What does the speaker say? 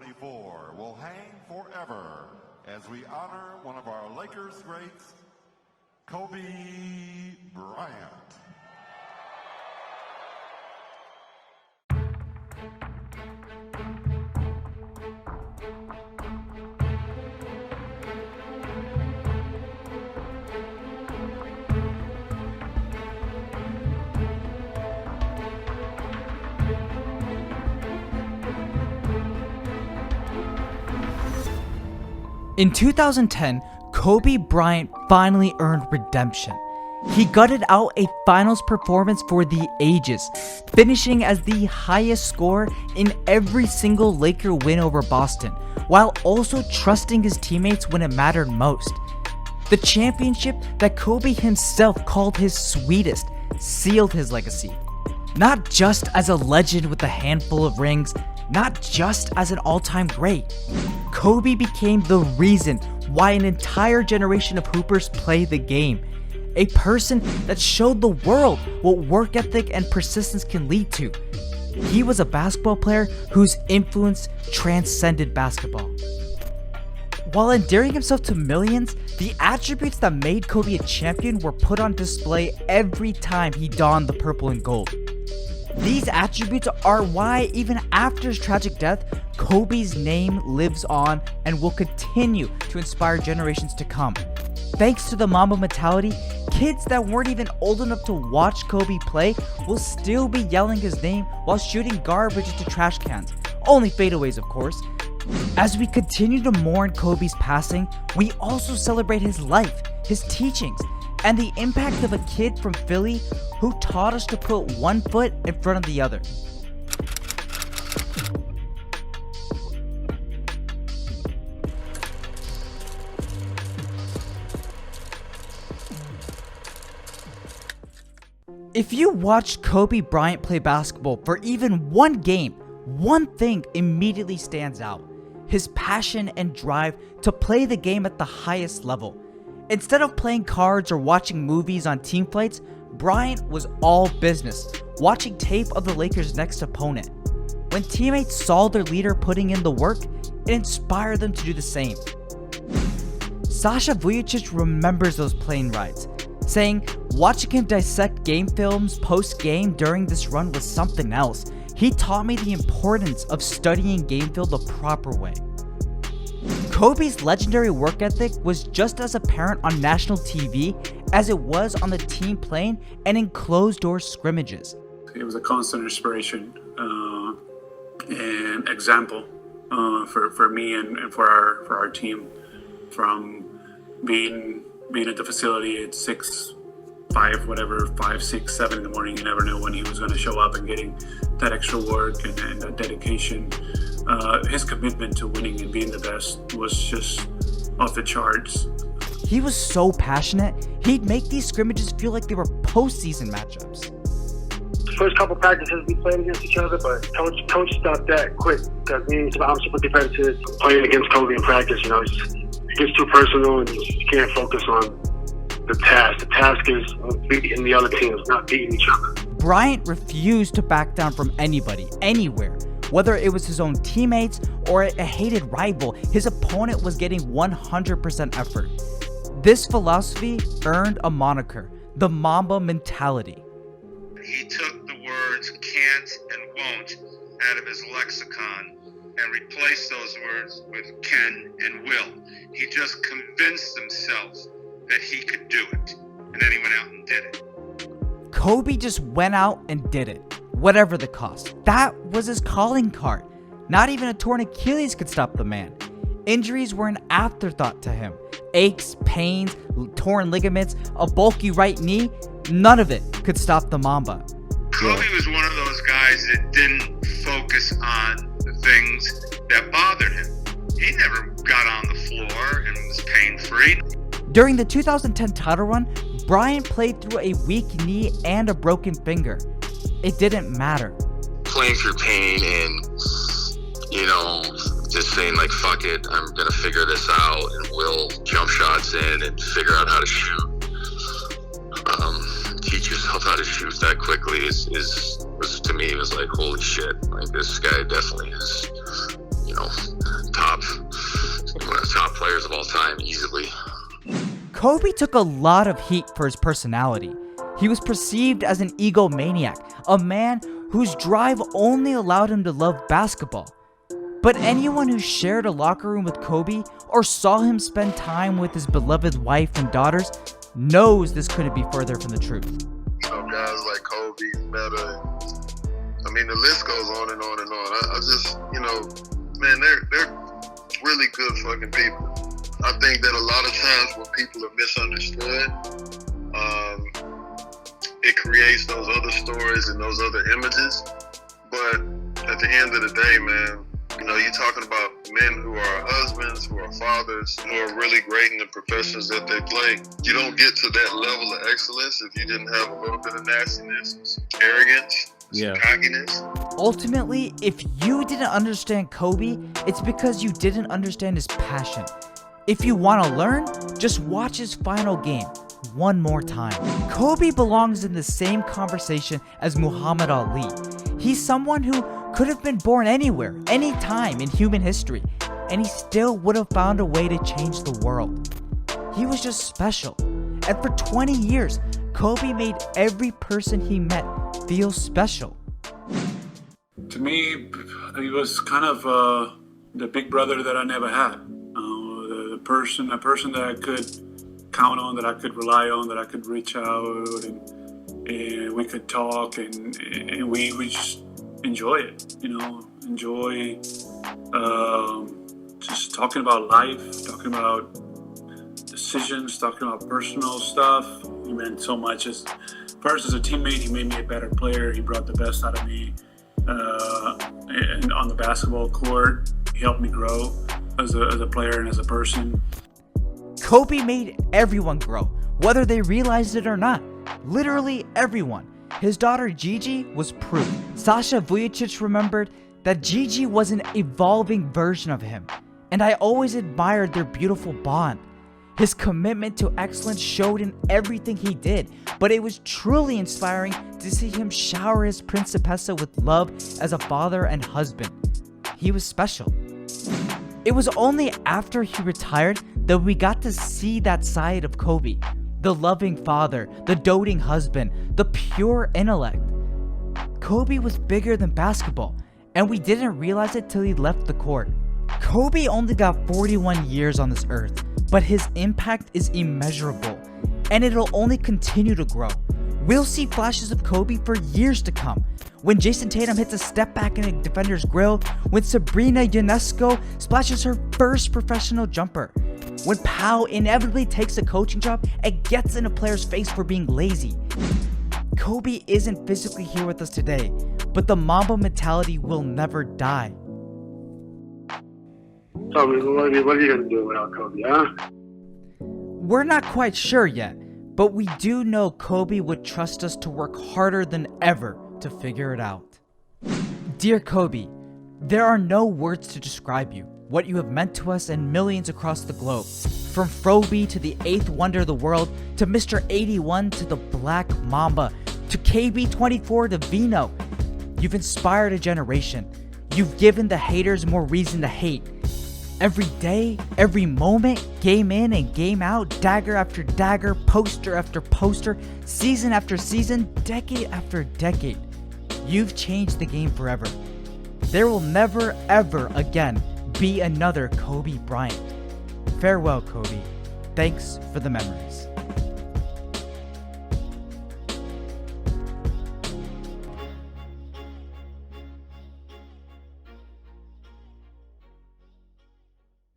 2024 will hang forever as we honor one of our Lakers greats, Kobe Bryant. In 2010, Kobe Bryant finally earned redemption. He gutted out a finals performance for the ages, finishing as the highest scorer in every single Laker win over Boston, while also trusting his teammates when it mattered most. The championship that Kobe himself called his sweetest sealed his legacy. Not just as a legend with a handful of rings, not just as an all-time great. Kobe became the reason why an entire generation of hoopers play the game. A person that showed the world what work ethic and persistence can lead to. He was a basketball player whose influence transcended basketball. While endearing himself to millions, the attributes that made Kobe a champion were put on display every time he donned the purple and gold. These attributes are why, even after his tragic death, Kobe's name lives on and will continue to inspire generations to come. Thanks to the Mamba mentality, kids that weren't even old enough to watch Kobe play will still be yelling his name while shooting garbage into trash cans. Only fadeaways, of course. As we continue to mourn Kobe's passing, we also celebrate his life, his teachings, and the impact of a kid from Philly who taught us to put one foot in front of the other. If you watched Kobe Bryant play basketball for even one game, one thing immediately stands out: his passion and drive to play the game at the highest level. Instead of playing cards or watching movies on team flights, Bryant was all business, watching tape of the Lakers' next opponent. When teammates saw their leader putting in the work, it inspired them to do the same. Sasha Vujicic remembers those plane rides, saying, "Watching him dissect game films post-game during this run was something else. He taught me the importance of studying game film the proper way." Kobe's legendary work ethic was just as apparent on national TV as it was on the team plane and in closed-door scrimmages. It was a constant inspiration and example for me and for our team. From being at the facility at 5, 6, 7 in the morning, you never know when he was going to show up, and getting that extra work and that dedication. His commitment to winning and being the best was just off the charts. He was so passionate, he'd make these scrimmages feel like they were postseason matchups. First couple practices we played against each other, but coach stopped that quick because I'm super defensive. Playing against Kobe in practice, it gets too personal and you can't focus on the task. The task is beating the other teams, not beating each other. Bryant refused to back down from anybody, anywhere. Whether it was his own teammates or a hated rival, his opponent was getting 100% effort. This philosophy earned a moniker, the Mamba mentality. He took the words can't and won't out of his lexicon and replaced those words with can and will. He just convinced himself that he could do it, and then he went out and did it. Kobe just went out and did it, whatever the cost. That was his calling card. Not even a torn Achilles could stop the man. Injuries were an afterthought to him. Aches, pains, torn ligaments, a bulky right knee, none of it could stop the Mamba. Kobe was one of those guys that didn't focus on the things that bothered him. He never got on the floor and was pain-free. During the 2010 title run, Bryant played through a weak knee and a broken finger. It didn't matter. Playing through pain and, just saying like, fuck it, I'm going to figure this out and we'll jump shots in and figure out how to shoot. Teach yourself how to shoot that quickly was to me, it was like, holy shit, like this guy definitely has top players of all time easily. Kobe took a lot of heat for his personality. He was perceived as an egomaniac, a man whose drive only allowed him to love basketball. But anyone who shared a locker room with Kobe or saw him spend time with his beloved wife and daughters knows this couldn't be further from the truth. Guys like Kobe, Meta, I mean, the list goes on and on and on. I just, man, they're really good fucking people. I think that a lot of times when people are misunderstood, it creates those other stories and those other images. But at the end of the day, man, you're talking about men who are husbands, who are fathers, who are really great in the professions that they play. You don't get to that level of excellence if you didn't have a little bit of nastiness, some arrogance, some cockiness. Ultimately, if you didn't understand Kobe, it's because you didn't understand his passion. If you want to learn, just watch his final game one more time. Kobe belongs in the same conversation as Muhammad Ali. He's someone who could have been born anywhere, anytime in human history, and he still would have found a way to change the world. He was just special. And for 20 years, Kobe made every person he met feel special. To me, he was kind of the big brother that I never had. A person that I could count on, that I could rely on, that I could reach out and we could talk and we just enjoy it, enjoy just talking about life, talking about decisions, talking about personal stuff. He meant so much. First, as a teammate, he made me a better player. He brought the best out of me. And on the basketball court, he helped me grow as a player and as a person. Kobe made everyone grow, whether they realized it or not. Literally everyone. His daughter Gigi was proof. Sasha Vujicic remembered that Gigi was an evolving version of him, and I always admired their beautiful bond. His commitment to excellence showed in everything he did, but it was truly inspiring to see him shower his principessa with love as a father and husband. He was special. It was only after he retired that we got to see that side of Kobe. The loving father, the doting husband, the pure intellect. Kobe was bigger than basketball, and we didn't realize it till he left the court. Kobe only got 41 years on this earth, but his impact is immeasurable, and it'll only continue to grow. We'll see flashes of Kobe for years to come. When Jason Tatum hits a step back in a defender's grill, when Sabrina Ionesco splashes her first professional jumper, when Pau inevitably takes a coaching job and gets in a player's face for being lazy. Kobe isn't physically here with us today, but the Mamba mentality will never die. So, what are you going to do without Kobe, huh? We're not quite sure yet, but we do know Kobe would trust us to work harder than ever to figure it out. Dear Kobe, there are no words to describe you, what you have meant to us and millions across the globe. From Froby to the 8th wonder of the world, to Mr. 81 to the Black Mamba, to KB24 to Vino. You've inspired a generation. You've given the haters more reason to hate. Every day, every moment, game in and game out, dagger after dagger, poster after poster, season after season, decade after decade. You've changed the game forever. There will never ever again be another Kobe Bryant. Farewell, Kobe. Thanks for the memories.